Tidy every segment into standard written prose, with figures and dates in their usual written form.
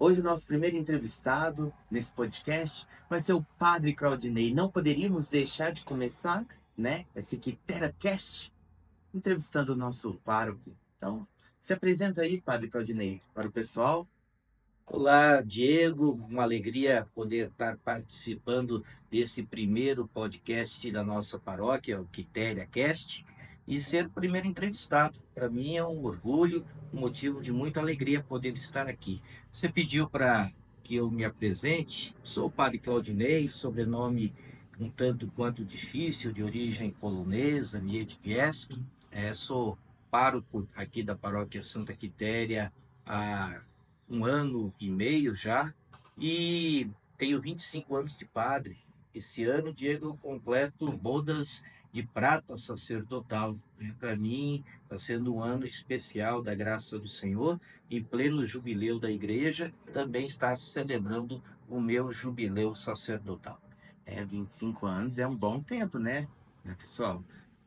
Hoje o nosso primeiro entrevistado nesse podcast vai ser o Padre Claudinei. Não poderíamos deixar de começar, né, esse QuiteraCast, entrevistando o nosso pároco. Então, se apresenta aí, Padre Claudinei, para o pessoal. Olá, Diego. Uma alegria poder estar participando desse primeiro podcast da nossa paróquia, o Quitéria Cast, e ser o primeiro entrevistado. Para mim é um orgulho, um motivo de muita alegria poder estar aqui. Você pediu para que eu me apresente. Sou o Padre Claudinei, sobrenome um tanto quanto difícil, de origem polonesa, Miedźwiecki. Sou pároco aqui da paróquia Santa Quitéria há um ano e meio já, e tenho 25 anos de padre. Esse ano, Diego, eu completo bodas de prata sacerdotal. Para mim, está sendo um ano especial da graça do Senhor, em pleno jubileu da igreja, também está celebrando o meu jubileu sacerdotal. 25 anos é um bom tempo, né, pessoal?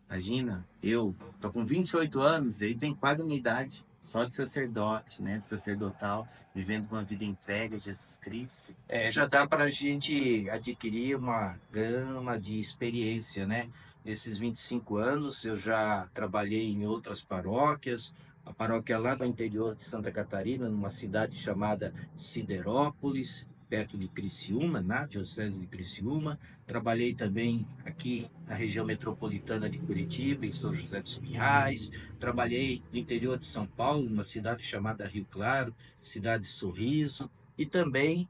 Imagina, eu tô com 28 anos, e aí tem quase a minha idade, só de sacerdote, né, de sacerdotal, vivendo uma vida entregue a Jesus Cristo. Já dá para a gente adquirir uma gama de experiência, né? Nesses 25 anos, eu já trabalhei em outras paróquias, a paróquia lá no interior de Santa Catarina, numa cidade chamada Siderópolis, perto de Criciúma, na Diocese de Criciúma. Trabalhei também aqui na região metropolitana de Curitiba, em São José dos Pinhais. Trabalhei no interior de São Paulo, numa cidade chamada Rio Claro, cidade de Sorriso, e também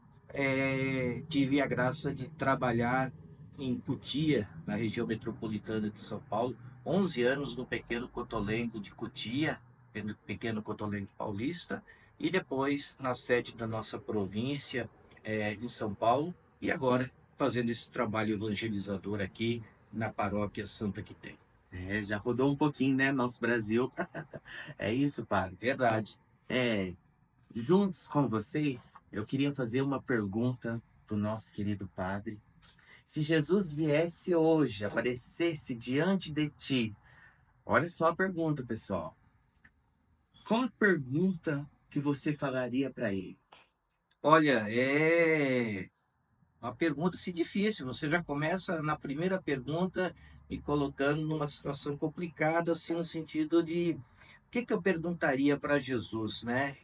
tive a graça de trabalhar em Cotia, na região metropolitana de São Paulo, 11 anos no Pequeno Cotolengo de Cotia, Pequeno Cotolengo Paulista, e depois na sede da nossa província, em São Paulo, e agora fazendo esse trabalho evangelizador aqui na paróquia Santa Quitéria. Já rodou um pouquinho, né, nosso Brasil. É isso, padre. Verdade. É, juntos com vocês, eu queria fazer uma pergunta para o nosso querido padre. Se Jesus viesse hoje, aparecesse diante de ti, olha só a pergunta, pessoal. Qual a pergunta que você falaria para ele? Olha, é uma pergunta se difícil. Você já começa na primeira pergunta me colocando numa situação complicada, assim, no sentido de o que eu perguntaria para Jesus, né?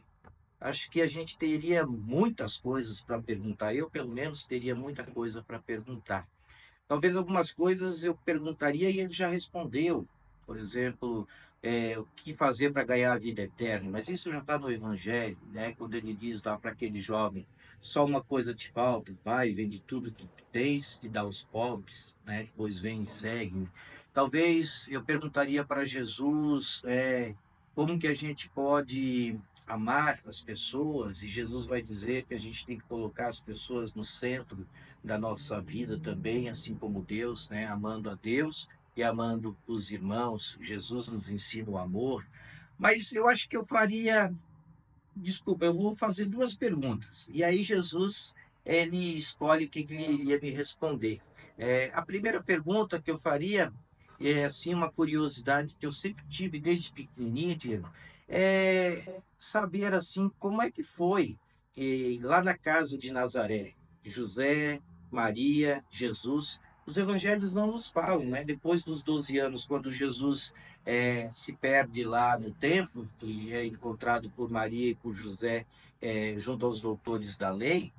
Acho que a gente teria muitas coisas para perguntar. Eu, pelo menos, teria muita coisa para perguntar. Talvez algumas coisas eu perguntaria e ele já respondeu. Por exemplo, o que fazer para ganhar a vida eterna? Mas isso já está no Evangelho, né? Quando ele diz lá para aquele jovem: só uma coisa te falta, vai, vende tudo que tu tens e dá aos pobres, né? Depois vem e segue. Talvez eu perguntaria para Jesus, como que a gente pode amar as pessoas, e Jesus vai dizer que a gente tem que colocar as pessoas no centro da nossa vida também, assim como Deus, né? Amando a Deus e amando os irmãos. Jesus nos ensina o amor. Mas eu acho que eu faria, desculpa, eu vou fazer duas perguntas. E aí Jesus, ele escolhe o que ele iria me responder. A primeira pergunta que eu faria é assim uma curiosidade que eu sempre tive desde pequenininho, Diego, saber assim como é que foi lá na casa de Nazaré, José, Maria, Jesus. Os evangelhos não nos falam, né? Depois dos 12 anos, quando Jesus se perde lá no templo e é encontrado por Maria e por José junto aos doutores da lei.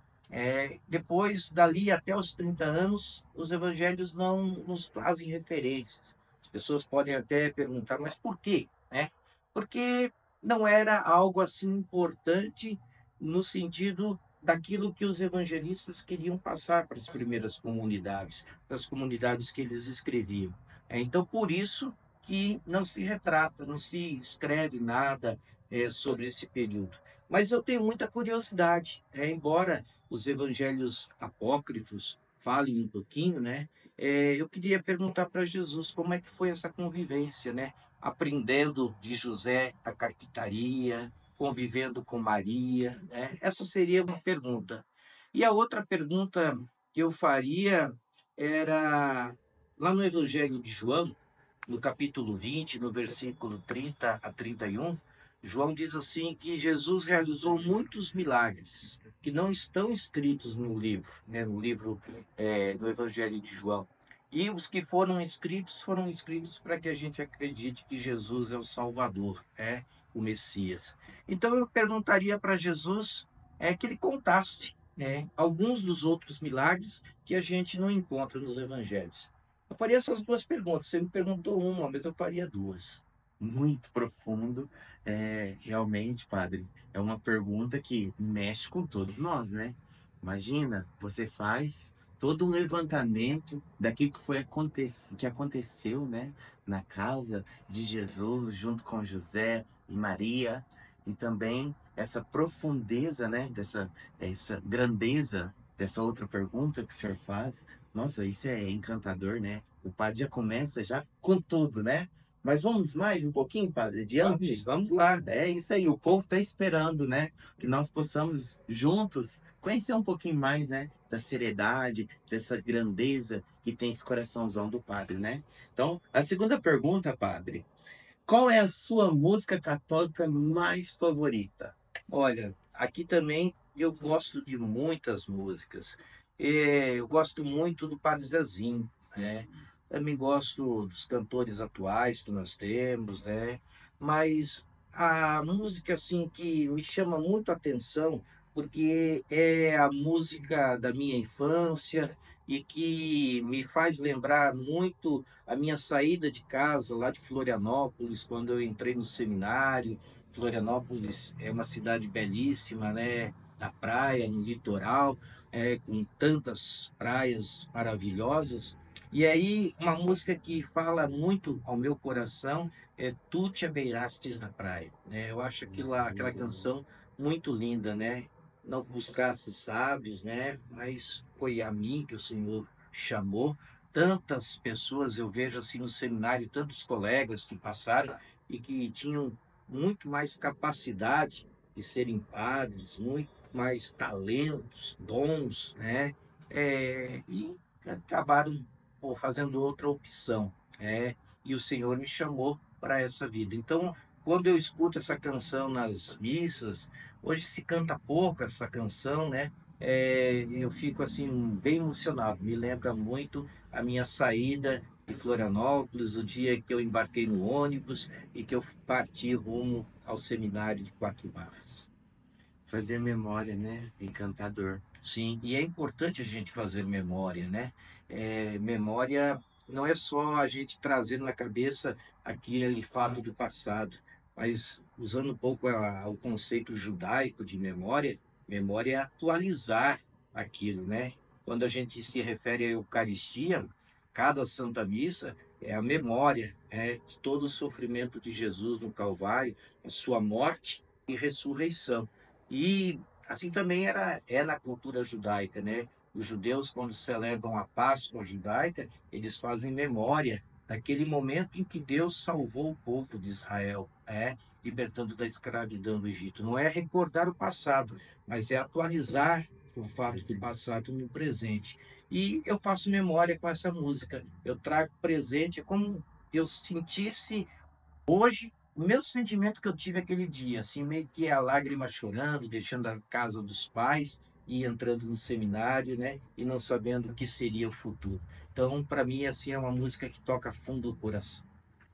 Depois dali até os 30 anos, os evangelhos não nos fazem referências. As pessoas podem até perguntar, mas por quê? Né? Porque não era algo assim importante no sentido daquilo que os evangelistas queriam passar para as primeiras comunidades, para as comunidades que eles escreviam. Então, por isso que não se retrata, não se escreve nada sobre esse período. Mas eu tenho muita curiosidade, embora os evangelhos apócrifos falem um pouquinho, né? Eu queria perguntar para Jesus como é que foi essa convivência, né? Aprendendo de José a carpintaria, convivendo com Maria, né? Essa seria uma pergunta. E a outra pergunta que eu faria era lá no Evangelho de João, no capítulo 20, no versículo 30 a 31, João diz assim que Jesus realizou muitos milagres. que não estão escritos no livro, né, no livro, do Evangelho de João. E os que foram escritos para que a gente acredite que Jesus é o Salvador, é o Messias. Então eu perguntaria para Jesus que ele contasse, né, alguns dos outros milagres que a gente não encontra nos evangelhos. Eu faria essas duas perguntas. Você me perguntou uma, mas eu faria duas. Muito profundo. Realmente, padre, é uma pergunta que mexe com todos nós, né? Imagina, você faz todo um levantamento daquilo que que aconteceu, né, na casa de Jesus, junto com José e Maria, e também essa profundeza, né, essa grandeza dessa outra pergunta que o senhor faz. Nossa, isso é encantador, né? O padre já começa já com tudo, né? Mas vamos mais um pouquinho, padre, adiante? Vamos lá. É isso aí, o povo está esperando, né? Que nós possamos juntos conhecer um pouquinho mais, né? Da seriedade, dessa grandeza que tem esse coraçãozão do padre, né? Então, a segunda pergunta, padre: qual é a sua música católica mais favorita? Olha, aqui também eu gosto de muitas músicas. Eu gosto muito do Padre Zezinho, né? Também gosto dos cantores atuais que nós temos, né? Mas a música assim que me chama muito a atenção, porque é a música da minha infância e que me faz lembrar muito a minha saída de casa lá de Florianópolis, quando eu entrei no seminário. Florianópolis é uma cidade belíssima, né? Na praia, no litoral, com tantas praias maravilhosas. E aí, uma música que fala muito ao meu coração é Tu Te Abeirastes na Praia, né? Eu acho aquela canção muito linda, né? Não buscasse sábios, né? Mas foi a mim que o Senhor chamou. Tantas pessoas eu vejo assim no seminário, tantos colegas que passaram e que tinham muito mais capacidade de serem padres, muito mais talentos, dons, né? E acabaram fazendo outra opção, e o Senhor me chamou para essa vida. Então, quando eu escuto essa canção nas missas, hoje se canta pouco essa canção, né? Eu fico assim bem emocionado. Me lembra muito a minha saída de Florianópolis, o dia que eu embarquei no ônibus e que eu parti rumo ao seminário de Quatro Barras. Fazer memória, né? Encantador. Sim, e é importante a gente fazer memória, né? Memória não é só a gente trazer na cabeça aquele fato do passado, mas usando um pouco o conceito judaico de memória, memória é atualizar aquilo, né? Quando a gente se refere à Eucaristia, cada Santa Missa é a memória, de todo o sofrimento de Jesus no Calvário, a sua morte e ressurreição. E assim também é na cultura judaica, né? Os judeus, quando celebram a Páscoa judaica, eles fazem memória daquele momento em que Deus salvou o povo de Israel, libertando da escravidão do Egito. Não é recordar o passado, mas é atualizar o fato do passado no presente. E eu faço memória com essa música. Eu trago presente, é como eu sentisse hoje, o mesmo sentimento que eu tive aquele dia, assim, meio que a lágrima chorando, deixando a casa dos pais e entrando no seminário, né? E não sabendo o que seria o futuro. Então, para mim, assim, é uma música que toca fundo do coração.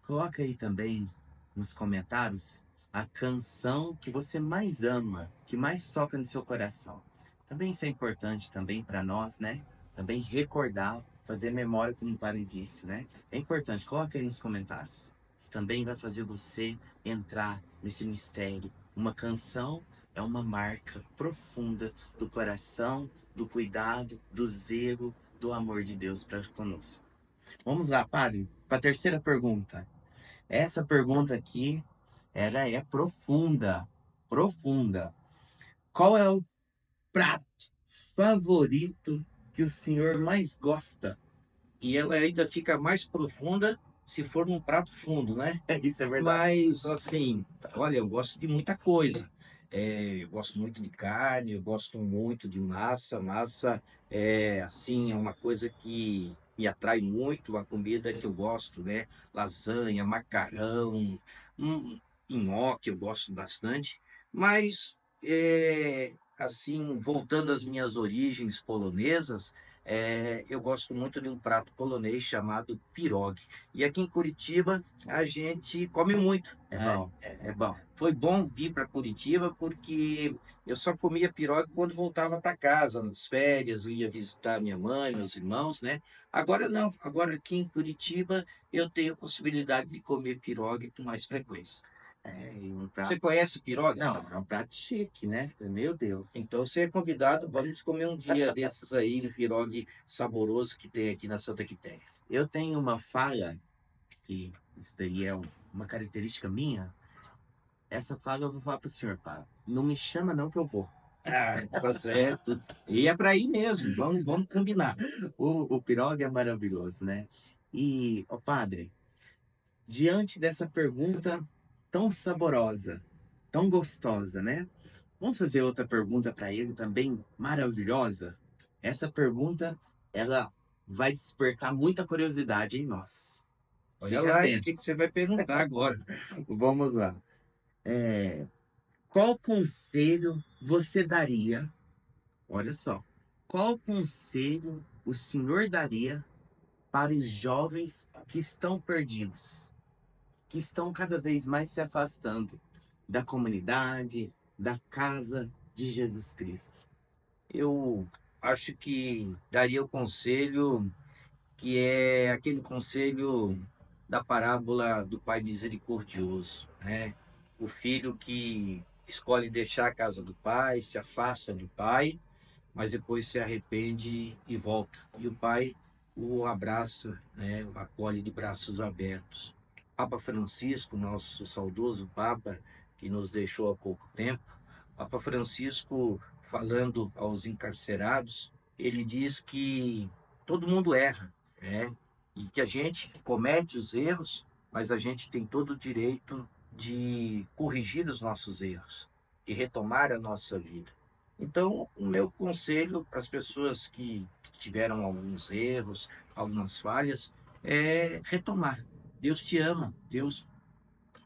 Coloca aí também nos comentários a canção que você mais ama, que mais toca no seu coração. Também isso é importante também para nós, né? Também recordar, fazer memória, como o padre disse, né? É importante, coloca aí nos comentários. Isso também vai fazer você entrar nesse mistério. Uma canção é uma marca profunda do coração, do cuidado, do zelo, do amor de Deus para conosco. Vamos lá, padre, para a terceira pergunta. Essa pergunta aqui, ela é profunda, profunda. Qual é o prato favorito que o senhor mais gosta? E ela ainda fica mais profunda se for num prato fundo, né? Isso é verdade. Mas, assim, olha, eu gosto de muita coisa. Eu gosto muito de carne, eu gosto muito de massa. Massa assim, é uma coisa que me atrai muito, uma comida que eu gosto, né? Lasanha, macarrão, nhoque, eu gosto bastante. Mas assim, voltando às minhas origens polonesas, eu gosto muito de um prato polonês chamado pierogi. E aqui em Curitiba a gente come muito, É né? bom, é bom. Foi bom vir para Curitiba porque eu só comia pierogi quando voltava para casa, nas férias, eu ia visitar minha mãe, meus irmãos, né? Agora não, agora aqui em Curitiba eu tenho a possibilidade de comer pierogi com mais frequência. E um Você prato. conhece pierogi? Não, é um prato chique, né? Meu Deus. Então você é convidado, vamos comer um dia desses aí, um pierogi saboroso que tem aqui na Santa Quitéria. Eu tenho uma fala, que isso daí é uma característica minha. Essa fala eu vou falar pro senhor, pá. Não me chama não que eu vou. Ah, tá certo. E é para ir mesmo, vamos combinar. O pirogue é maravilhoso, né? E, ó padre, diante dessa pergunta tão saborosa, tão gostosa, né? Vamos fazer outra pergunta para ele também maravilhosa? Essa pergunta, ela vai despertar muita curiosidade em nós. Olha Fica lá, hein, o atento. que que você vai perguntar agora? Vamos lá. É, qual conselho você daria? Olha só. Qual conselho o senhor daria para os jovens que estão perdidos, que estão cada vez mais se afastando da comunidade, da casa de Jesus Cristo? Eu acho que daria o conselho que é aquele conselho da parábola do Pai misericordioso, né? O filho que escolhe deixar a casa do pai, se afasta do pai, mas depois se arrepende e volta. E o pai o abraça, né? O acolhe de braços abertos. Papa Francisco, nosso saudoso Papa, que nos deixou há pouco tempo, Papa Francisco, falando aos encarcerados, ele diz que todo mundo erra, né? E que a gente comete os erros, mas a gente tem todo o direito de corrigir os nossos erros e retomar a nossa vida. Então, o meu conselho para as pessoas que tiveram alguns erros, algumas falhas, é retomar. Deus te ama, Deus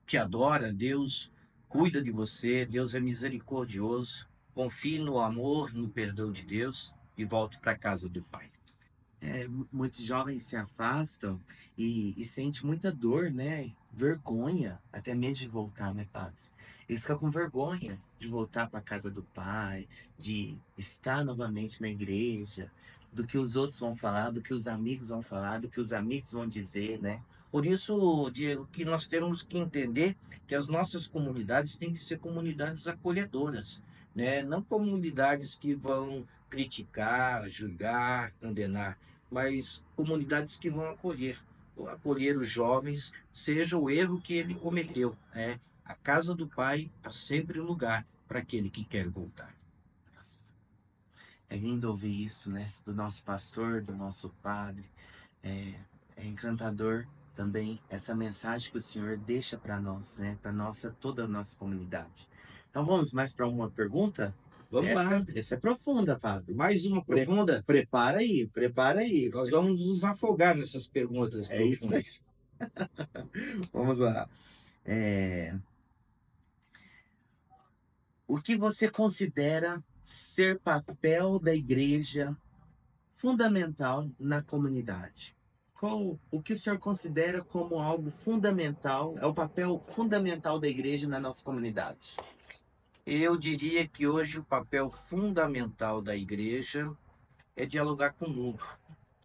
te adora, Deus cuida de você, Deus é misericordioso. Confie no amor, no perdão de Deus e volte para a casa do Pai. Muitos jovens se afastam e sentem muita dor, né? Vergonha, até mesmo de voltar, né, padre? Eles ficam com vergonha de voltar para a casa do pai, de estar novamente na igreja, do que os outros vão falar, do que os amigos vão falar, do que os amigos vão dizer, né? Por isso, Diego, que nós temos que entender que as nossas comunidades têm que ser comunidades acolhedoras, né? Não comunidades que vão criticar, julgar, condenar, mas comunidades que vão acolher os jovens, seja o erro que ele cometeu, né? A casa do Pai é sempre lugar para aquele que quer voltar. Nossa, é lindo ouvir isso, né? Do nosso pastor, do nosso padre. É, é encantador também essa mensagem que o Senhor deixa para nós, né? Para nossa toda a nossa comunidade. Então vamos mais para uma pergunta? Vamos lá, Essa é profunda, padre. mais uma profunda. Prepara aí, prepara aí. Nós vamos nos afogar nessas perguntas É isso aí. profundas. Vamos lá. É, o que você considera ser papel da igreja fundamental na comunidade? Qual o que o senhor considera como algo fundamental, é o papel fundamental da igreja na nossa comunidade? Eu diria que hoje o papel fundamental da igreja é dialogar com o mundo,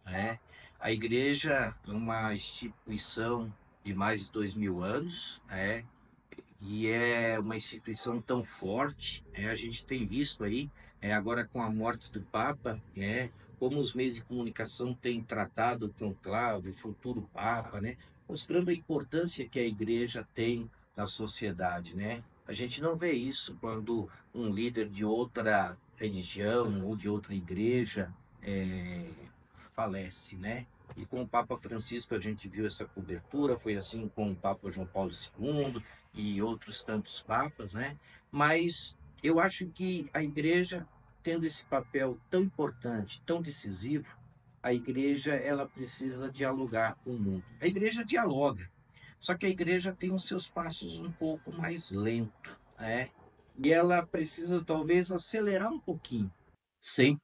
né? A igreja é uma instituição de mais de 2000 anos, né? E é uma instituição tão forte, né? A gente tem visto aí, agora com a morte do Papa, né? Como os meios de comunicação têm tratado o conclave, o futuro Papa, né? Mostrando a importância que a igreja tem na sociedade, né? A gente não vê isso quando um líder de outra religião ou de outra igreja é, falece, né? E com o Papa Francisco a gente viu essa cobertura, foi assim com o Papa João Paulo II e outros tantos papas, né? Mas eu acho que a igreja, tendo esse papel tão importante, tão decisivo, a igreja ela precisa dialogar com o mundo. A igreja dialoga, só que a igreja tem os seus passos um pouco mais lento, né? e ela precisa talvez acelerar um pouquinho, sem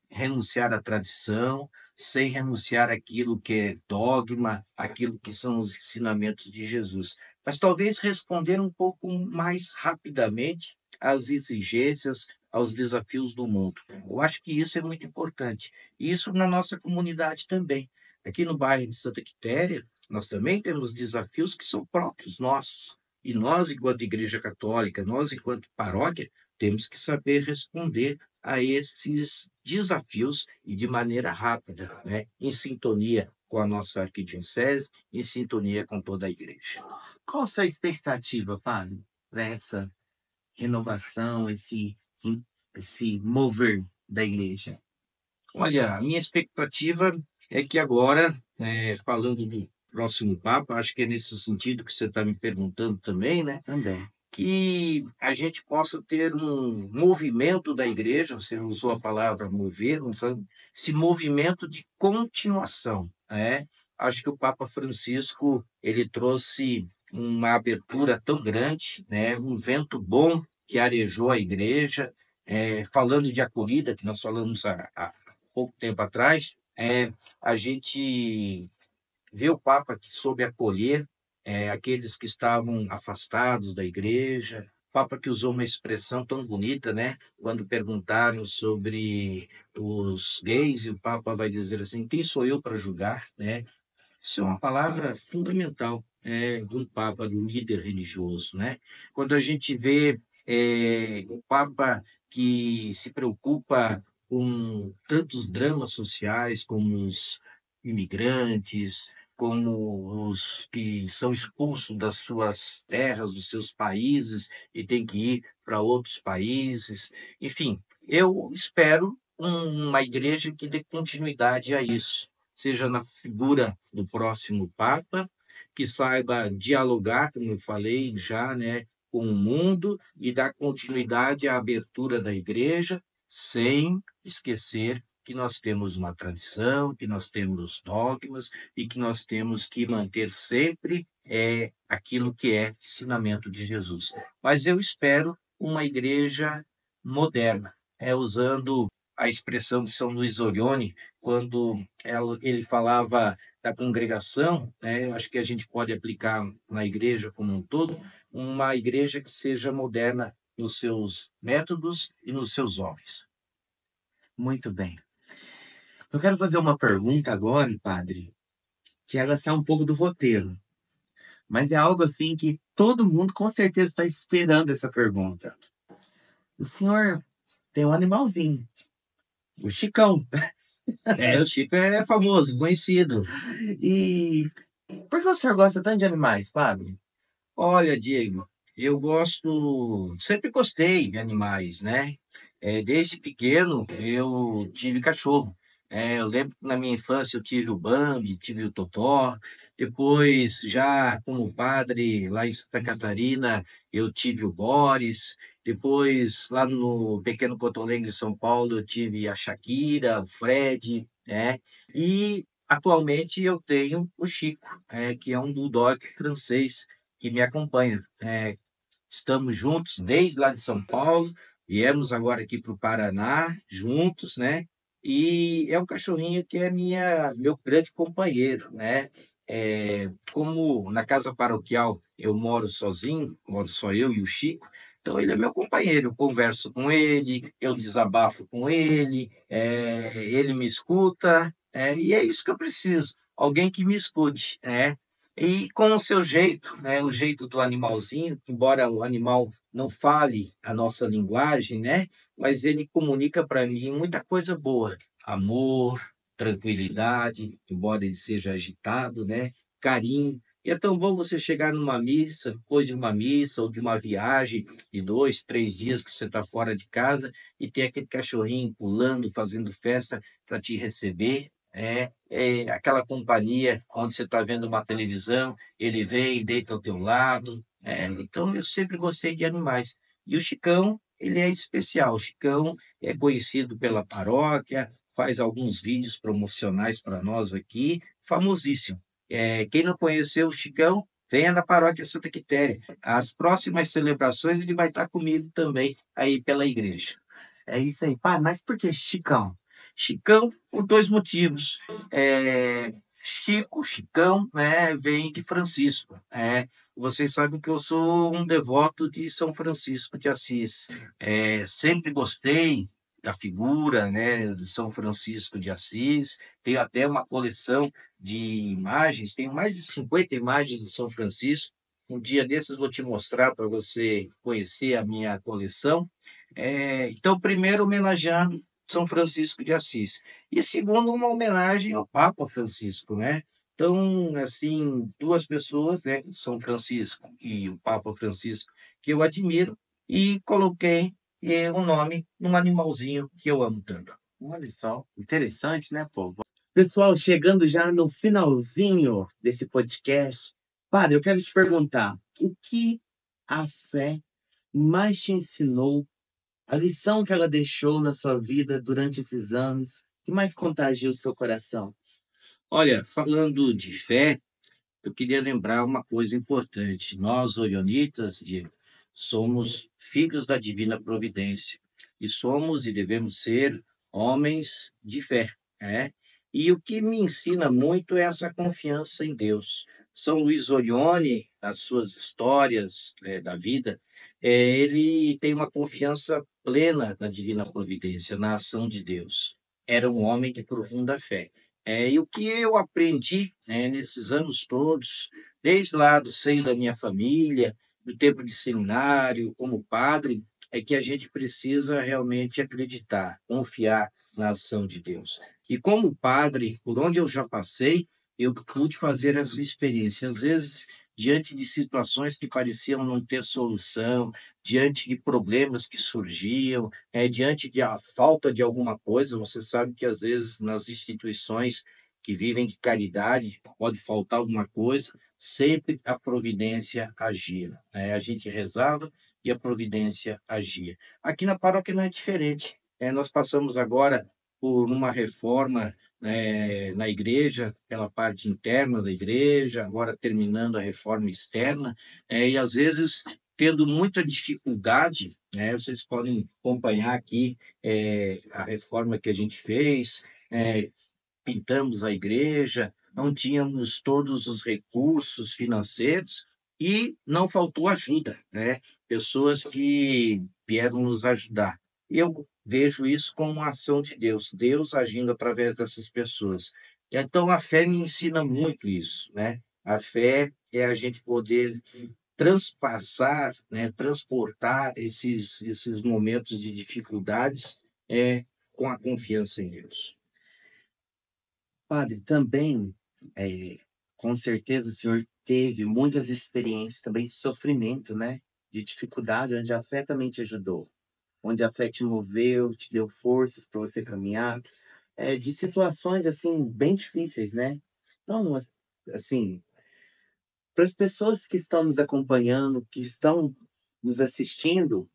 renunciar à tradição, sem renunciar àquilo que é dogma, aquilo que são os ensinamentos de Jesus. Mas talvez responder um pouco mais rapidamente às exigências, aos desafios do mundo. Eu acho que isso é muito importante. E isso na nossa comunidade também. Aqui no bairro de Santa Quitéria, nós também temos desafios que são próprios nossos. E nós, enquanto Igreja Católica, nós, enquanto paróquia, temos que saber responder a esses desafios e de maneira rápida, né? Em sintonia com a nossa arquidiocese, em sintonia com toda a igreja. Qual a sua expectativa, padre, para essa renovação, esse mover da igreja? Olha, a minha expectativa é que agora, falando do próximo Papa, acho que é nesse sentido que você está me perguntando também, né? Também. Que a gente possa ter um movimento da igreja, você usou a palavra mover, então, esse movimento de continuação, né? Acho que o Papa Francisco, ele trouxe uma abertura tão grande, né? Um vento bom que arejou a igreja, falando de acolhida, que nós falamos há pouco tempo atrás, a gente vê o Papa que soube acolher aqueles que estavam afastados da igreja. O Papa que usou uma expressão tão bonita, né? Quando perguntaram sobre os gays, e o Papa vai dizer assim: quem sou eu para julgar, né? Isso é uma palavra fundamental de um Papa, de um líder religioso, né? Quando a gente vê um Papa que se preocupa com tantos dramas sociais, como os imigrantes, como os que são expulsos das suas terras, dos seus países e têm que ir para outros países. Enfim, eu espero uma igreja que dê continuidade a isso, seja na figura do próximo Papa, que saiba dialogar, como eu falei já, né, com o mundo e dar continuidade à abertura da igreja, sem esquecer que nós temos uma tradição, que nós temos dogmas e que nós temos que manter sempre aquilo que é ensinamento de Jesus. Mas eu espero uma igreja moderna, usando a expressão de São Luís Orione, quando ele falava da congregação, né, eu acho que a gente pode aplicar na igreja como um todo, uma igreja que seja moderna nos seus métodos e nos seus homens. Muito bem. Eu quero fazer uma pergunta agora, padre, que ela sai um pouco do roteiro, mas é algo assim que todo mundo com certeza está esperando essa pergunta. O senhor tem um animalzinho, o Chicão. O Chico é famoso, conhecido. E por que o senhor gosta tanto de animais, padre? Olha, Diego, eu gosto, sempre gostei de animais, né? Desde pequeno eu tive cachorro. Eu lembro que na minha infância eu tive o Bambi, tive o Totó. Depois, já como padre lá em Santa Catarina, eu tive o Boris. Depois, lá no Pequeno Porto Alegre, São Paulo, eu tive a Shakira, o Fred, né? E atualmente eu tenho o Chico, que é um bulldog francês que me acompanha. Estamos juntos desde lá de São Paulo, viemos agora aqui para o Paraná juntos, né? E é um cachorrinho que é meu grande companheiro, né? Como na casa paroquial eu moro sozinho, moro só eu e o Chico, então ele é meu companheiro, eu converso com ele, eu desabafo com ele, ele me escuta, e é isso que eu preciso, alguém que me escute, né? E com o seu jeito, né, o jeito do animalzinho, embora o animal não fale a nossa linguagem, né, mas ele comunica para mim muita coisa boa, amor, tranquilidade, embora ele seja agitado, né, carinho. E é tão bom você chegar numa missa, depois de uma missa ou de uma viagem de 2, 3 dias que você está fora de casa e ter aquele cachorrinho pulando, fazendo festa para te receber, aquela companhia onde você está vendo uma televisão, ele vem e deita ao teu lado. Então, eu sempre gostei de animais. E o Chicão, ele é especial. O Chicão é conhecido pela paróquia, faz alguns vídeos promocionais para nós aqui, famosíssimo. Quem não conheceu o Chicão, venha na Paróquia Santa Quitéria. As próximas celebrações ele vai estar comigo também aí pela igreja. É isso aí, padre. Mas por que Chicão? Chicão, por dois motivos. Chicão, né, vem de Francisco. Vocês sabem que eu sou um devoto de São Francisco de Assis. Sempre gostei da figura, né, de São Francisco de Assis. Tenho até uma coleção de imagens, tenho mais de 50 imagens de São Francisco. Um dia desses vou te mostrar para você conhecer a minha coleção. Então, primeiro, homenageando São Francisco de Assis. E segundo, uma homenagem ao Papa Francisco, né? Então, assim, duas pessoas, né, São Francisco e o Papa Francisco, que eu admiro, e coloquei o nome num animalzinho que eu amo tanto. Olha só, interessante, né, povo? Pessoal, chegando já no finalzinho desse podcast, padre, eu quero te perguntar, o que a fé mais te ensinou, a lição que ela deixou na sua vida durante esses anos, que mais contagia o seu coração? Olha, falando de fé, eu queria lembrar uma coisa importante. Nós, orionitas, Diego, somos filhos da divina providência e somos e devemos ser homens de fé, né? E o que me ensina muito é essa confiança em Deus. São Luís Orione, nas suas histórias, da vida, ele tem uma confiança plena na divina providência, na ação de Deus. Era um homem de profunda fé. E o que eu aprendi, né, nesses anos todos, desde lá do seio da minha família, do tempo de seminário, como padre, é que a gente precisa realmente acreditar, confiar na ação de Deus. E como padre, por onde eu já passei, eu pude fazer essa experiência. Às vezes, diante de situações que pareciam não ter solução, diante de problemas que surgiam, diante de a falta de alguma coisa, você sabe que às vezes nas instituições que vivem de caridade pode faltar alguma coisa, sempre a providência agia, né? A gente rezava e a providência agia. Aqui na paróquia não é diferente. Nós passamos agora por uma reforma, na igreja, pela parte interna da igreja, agora terminando a reforma externa, e às vezes tendo muita dificuldade, né? Vocês podem acompanhar aqui a reforma que a gente fez, pintamos a igreja, não tínhamos todos os recursos financeiros e não faltou ajuda, né? Pessoas que vieram nos ajudar. Eu vejo isso como uma ação de Deus, Deus agindo através dessas pessoas. Então a fé me ensina muito isso, né? A fé é a gente poder transpassar, né, transportar esses momentos de dificuldades com a confiança em Deus. Padre, também, é, com certeza o senhor teve muitas experiências também de sofrimento, né? De dificuldade, onde a fé também te ajudou, onde a fé te moveu, te deu forças para você caminhar, de situações assim bem difíceis, né? Então, assim, para as pessoas que estão nos acompanhando, que estão nos assistindo,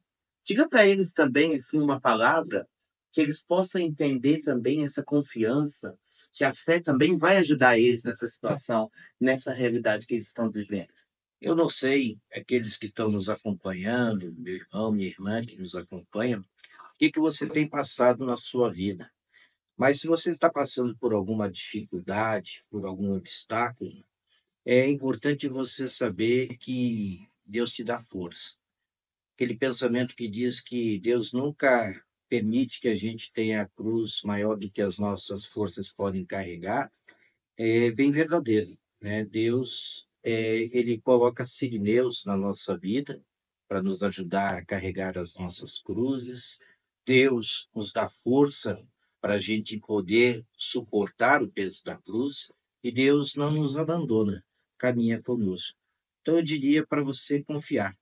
diga para eles também assim uma palavra que eles possam entender também essa confiança, que a fé também vai ajudar eles nessa situação, nessa realidade que eles estão vivendo. Eu não sei, aqueles que estão nos acompanhando, meu irmão, minha irmã que nos acompanham, o que você tem passado na sua vida. Mas se você está passando por alguma dificuldade, por algum obstáculo, é importante você saber que Deus te dá força. Aquele pensamento que diz que Deus nunca permite que a gente tenha a cruz maior do que as nossas forças podem carregar, é bem verdadeiro, né? Deus, ele coloca sirineus na nossa vida para nos ajudar a carregar as nossas cruzes. Deus nos dá força para a gente poder suportar o peso da cruz e Deus não nos abandona, caminha conosco. Então eu diria para você confiar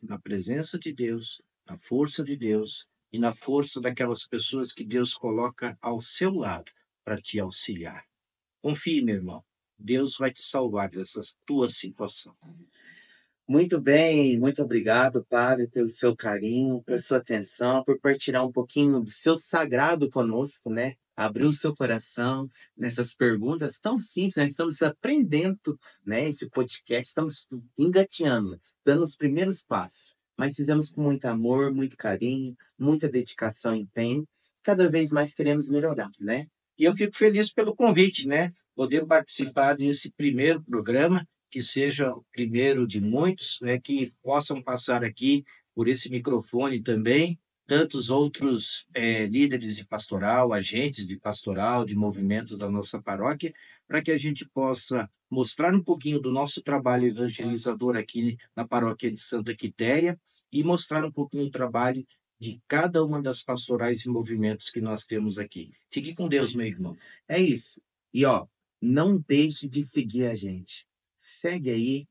na presença de Deus, na força de Deus e na força daquelas pessoas que Deus coloca ao seu lado para te auxiliar. Confie, meu irmão. Deus vai te salvar dessa tua situação. Muito bem, muito obrigado, Padre, pelo seu carinho, pela sua atenção, por partilhar um pouquinho do seu sagrado conosco, né? abrir o seu coração nessas perguntas tão simples. Nós estamos aprendendo, né, esse podcast, estamos engateando, dando os primeiros passos. Mas fizemos com muito amor, muito carinho, muita dedicação e empenho. Cada vez mais queremos melhorar, né? E eu fico feliz pelo convite, né? Poder participar desse primeiro programa, que seja o primeiro de muitos, né? Que possam passar aqui por esse microfone também, tantos outros líderes de pastoral, agentes de pastoral, de movimentos da nossa paróquia, para que a gente possa mostrar um pouquinho do nosso trabalho evangelizador aqui na paróquia de Santa Quitéria e mostrar um pouquinho do trabalho de cada uma das pastorais e movimentos que nós temos aqui. Fique com Deus, meu irmão. É isso. E ó, não deixe de seguir a gente. Segue aí,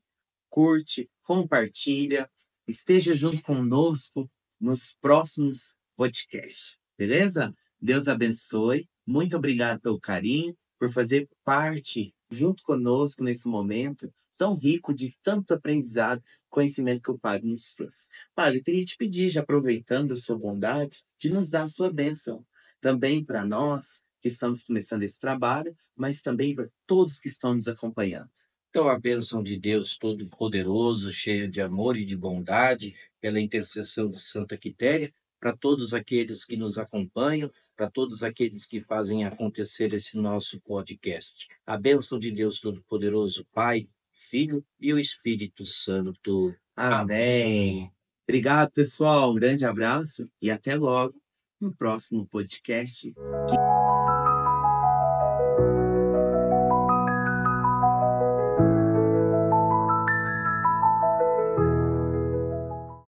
curte, compartilha, esteja junto conosco nos próximos podcasts, beleza? Deus abençoe. Muito obrigado pelo carinho, por fazer parte junto conosco nesse momento tão rico de tanto aprendizado, conhecimento que o Padre nos trouxe. Padre, eu queria te pedir, já aproveitando a sua bondade, de nos dar a sua bênção. Também para nós que estamos começando esse trabalho, mas também para todos que estão nos acompanhando. Então, a bênção de Deus Todo-Poderoso, cheio de amor e de bondade, pela intercessão de Santa Quitéria, para todos aqueles que nos acompanham, para todos aqueles que fazem acontecer esse nosso podcast. A bênção de Deus Todo-Poderoso, Pai, Filho e o Espírito Santo. Amém. Obrigado, pessoal. Um grande abraço e até logo no próximo podcast.